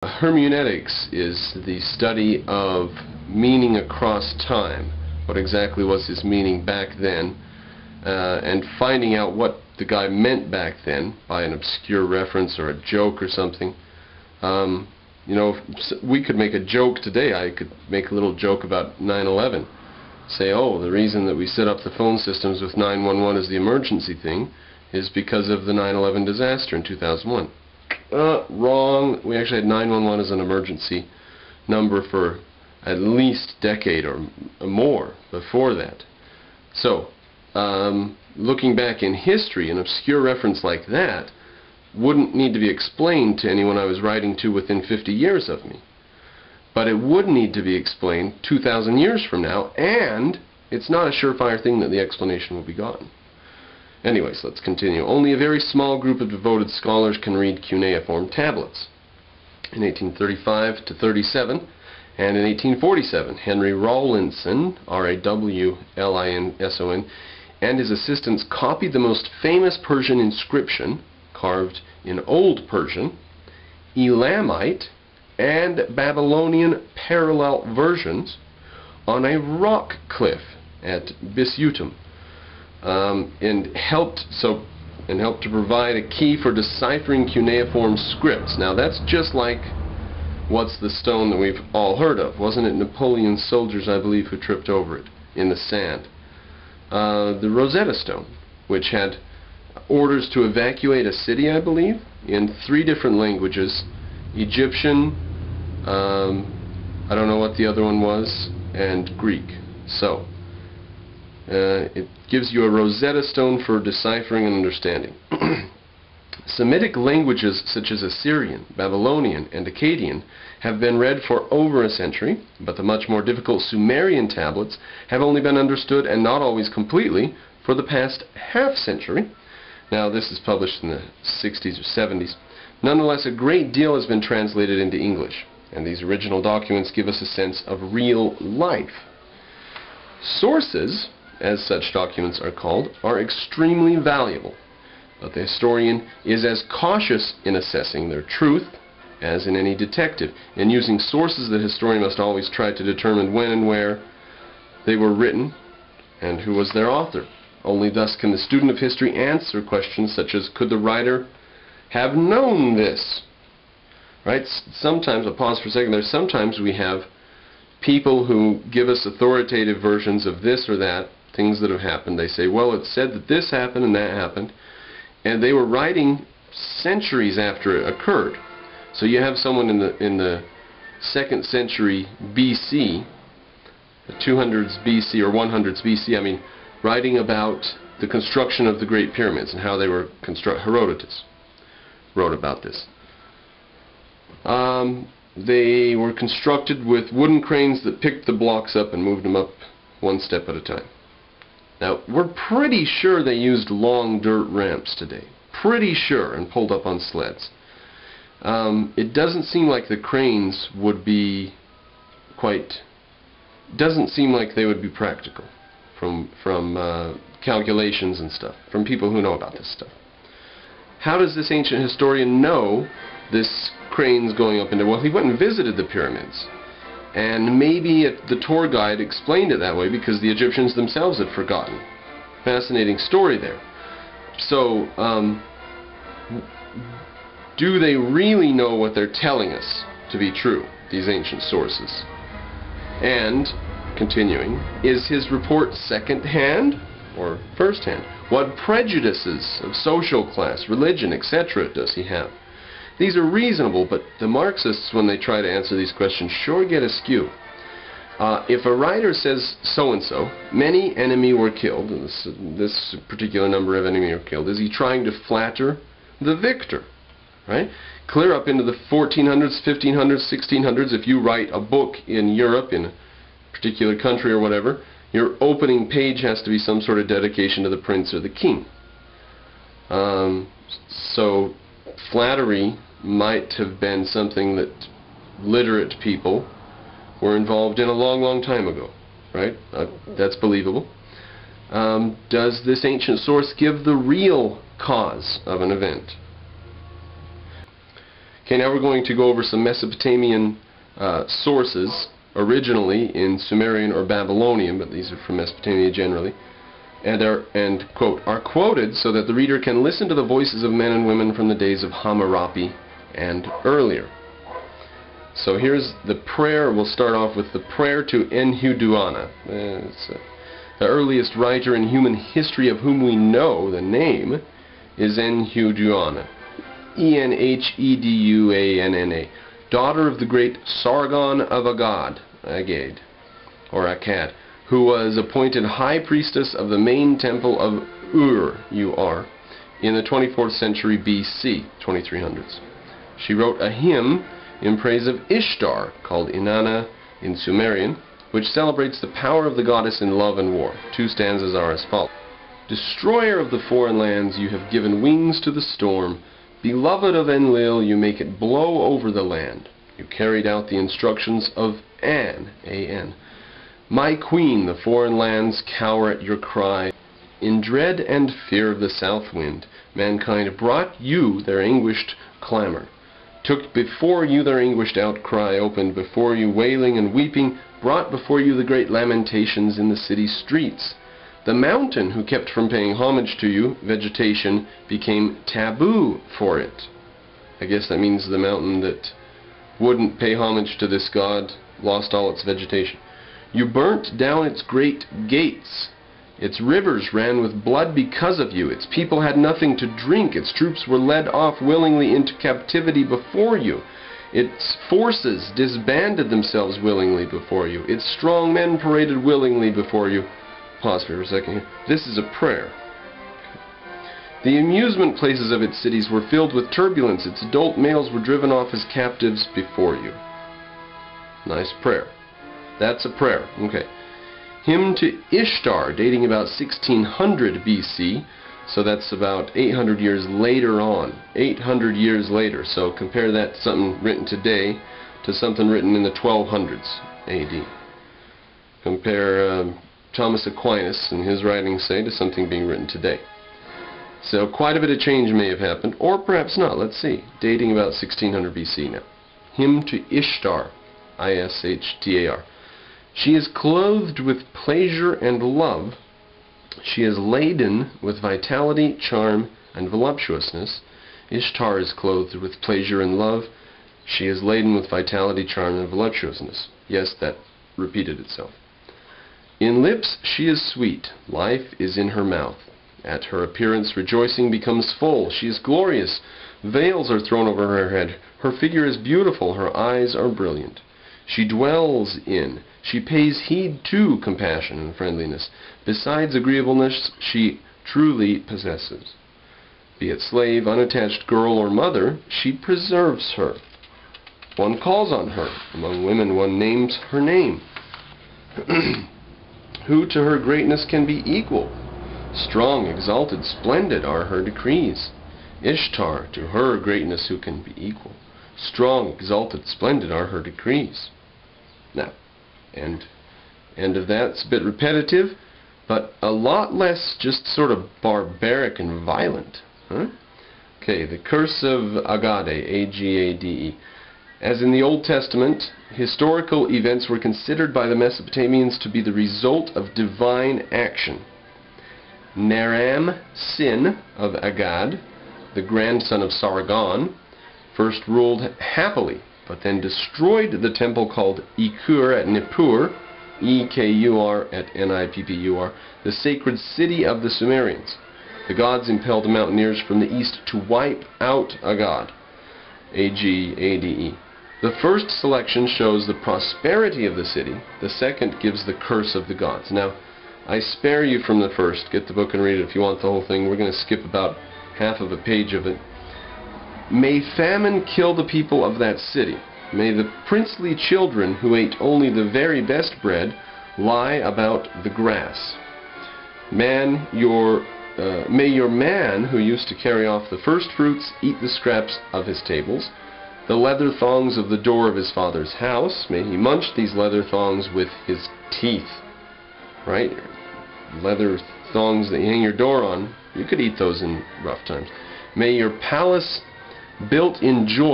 Hermeneutics is the study of meaning across time. What exactly was his meaning back then, and finding out what the guy meant back then by an obscure reference or a joke or something. You know, we could make a joke today. I could make a little joke about 9/11. Say, oh, the reason that we set up the phone systems with 911 as the emergency thing is because of the 9/11 disaster in 2001. Wrong. We actually had 911 as an emergency number for at least a decade or more before that. So, looking back in history, an obscure reference like that wouldn't need to be explained to anyone I was writing to within 50 years of me. But it would need to be explained 2,000 years from now, and it's not a surefire thing that the explanation will be gotten. Anyways, let's continue. Only a very small group of devoted scholars can read cuneiform tablets. In 1835 to 37 and in 1847, Henry Rawlinson, R-A-W-L-I-N-S-O-N, and his assistants copied the most famous Persian inscription, carved in Old Persian, Elamite, and Babylonian parallel versions on a rock cliff at Bisutum. And helped to provide a key for deciphering cuneiform scripts. Now that's just like what's the stone that we've all heard of. Wasn't it Napoleon's soldiers, I believe, who tripped over it in the sand? The Rosetta Stone, which had orders to evacuate a city, I believe, in 3 different languages: Egyptian, I don't know what the other one was, and Greek. So it gives you a Rosetta Stone for deciphering and understanding. Semitic languages such as Assyrian, Babylonian, and Akkadian have been read for over a century, but the much more difficult Sumerian tablets have only been understood, and not always completely, for the past half-century. Now this is published in the 60s or 70s. Nonetheless, a great deal has been translated into English, and these original documents give us a sense of real life. Sources, as such documents are called, are extremely valuable, but the historian is as cautious in assessing their truth as in any detective. In using sources, the historian must always try to determine when and where they were written and who was their author. Only thus can the student of history answer questions such as, could the writer have known this? Right? Sometimes, I'll pause for a second, sometimes we have people who give us authoritative versions of this or that, things that have happened. They say, well, it said that this happened and that happened, and they were writing centuries after it occurred. So you have someone in the 2nd century BC, the 200s BC or 100s BC, I mean, writing about the construction of the Great Pyramids and how they were constructed. Herodotus wrote about this. They were constructed with wooden cranes that picked the blocks up and moved them up one step at a time. Now, we're pretty sure they used long dirt ramps today. Pretty sure, and pulled up on sleds. It doesn't seem like the cranes would be doesn't seem like they would be practical from calculations and stuff, from people who know about this stuff. How does this ancient historian know this crane's going up into? Well, he went and visited the pyramids. And maybe the tour guide explained it that way because the Egyptians themselves had forgotten. Fascinating story there. So, do they really know what they're telling us to be true, these ancient sources? And, continuing, is his report second-hand or first-hand? What prejudices of social class, religion, etc. does he have? These are reasonable, but the Marxists, when they try to answer these questions, sure get askew. If a writer says so-and-so, many enemy were killed, and this particular number of enemy were killed, is he trying to flatter the victor? Right? Clear up into the 1400s, 1500s, 1600s, if you write a book in Europe, in a particular country or whatever, your opening page has to be some sort of dedication to the prince or the king. So flattery might have been something that literate people were involved in a long, long time ago, right? That's believable. Does this ancient source give the real cause of an event? Okay, now we're going to go over some Mesopotamian sources, originally in Sumerian or Babylonian, but these are from Mesopotamia generally, and quote, are quoted so that the reader can listen to the voices of men and women from the days of Hammurabi and earlier. So here's the prayer. We'll start off with the prayer to Enheduanna. The earliest writer in human history of whom we know the name is Enheduanna. Enheduanna, daughter of the great Sargon of Agade, or Akkad, who was appointed high priestess of the main temple of Ur, U-R, in the 24th century BC, 2300s. She wrote a hymn in praise of Ishtar, called Inanna in Sumerian, which celebrates the power of the goddess in love and war. 2 stanzas are as follows. Destroyer of the foreign lands, you have given wings to the storm. Beloved of Enlil, you make it blow over the land. You carried out the instructions of An, A-N. My queen, the foreign lands cower at your cry. In dread and fear of the south wind, mankind brought you their anguished clamor. Took before you their anguished outcry, opened before you wailing and weeping, brought before you the great lamentations in the city streets. The mountain who kept from paying homage to you, vegetation, became taboo for it. I guess that means the mountain that wouldn't pay homage to this god lost all its vegetation. You burnt down its great gates. Its rivers ran with blood because of you. Its people had nothing to drink. Its troops were led off willingly into captivity before you. Its forces disbanded themselves willingly before you. Its strong men paraded willingly before you. Pause for a second here. This is a prayer. The amusement places of its cities were filled with turbulence. Its adult males were driven off as captives before you. Nice prayer. That's a prayer. Okay. Hymn to Ishtar, dating about 1600 BC. So that's about 800 years later on. 800 years later. So compare that to something written today to something written in the 1200s AD. Compare Thomas Aquinas and his writings, say, to something being written today. So quite a bit of change may have happened, or perhaps not. Let's see. Dating about 1600 BC now. Hymn to Ishtar, I-S-H-T-A-R. She is clothed with pleasure and love. She is laden with vitality, charm, and voluptuousness. Ishtar is clothed with pleasure and love. She is laden with vitality, charm, and voluptuousness. Yes, that repeated itself. In lips she is sweet. Life is in her mouth. At her appearance rejoicing becomes full. She is glorious. Veils are thrown over her head. Her figure is beautiful. Her eyes are brilliant. She dwells in. She pays heed to compassion and friendliness. Besides agreeableness, she truly possesses. Be it slave, unattached girl, or mother, she preserves her. One calls on her. Among women one names her name. Who to her greatness can be equal? Strong, exalted, splendid are her decrees. Ishtar, to her greatness who can be equal? Strong, exalted, splendid are her decrees. Now, end of that. It's a bit repetitive, but a lot less just sort of barbaric and violent. Huh? Okay, the curse of Agade, A-G-A-D-E. As in the Old Testament, historical events were considered by the Mesopotamians to be the result of divine action. Naram Sin of Agad, the grandson of Sargon, first ruled happily, but then destroyed the temple called Ekur at Nippur, E-K-U-R at N-I-P-P-U-R, the sacred city of the Sumerians. The gods impelled mountaineers from the east to wipe out Agad, A-G-A-D-E. The first selection shows the prosperity of the city. The second gives the curse of the gods. Now, I spare you from the first. Get the book and read it if you want the whole thing. We're going to skip about half of a page of it. May famine kill the people of that city. May the princely children who ate only the very best bread lie about the grass. May your man who used to carry off the first fruits eat the scraps of his tables. The leather thongs of the door of his father's house, may he munch these leather thongs with his teeth. Right? Leather thongs that you hang your door on, you could eat those in rough times. May your palace built in joy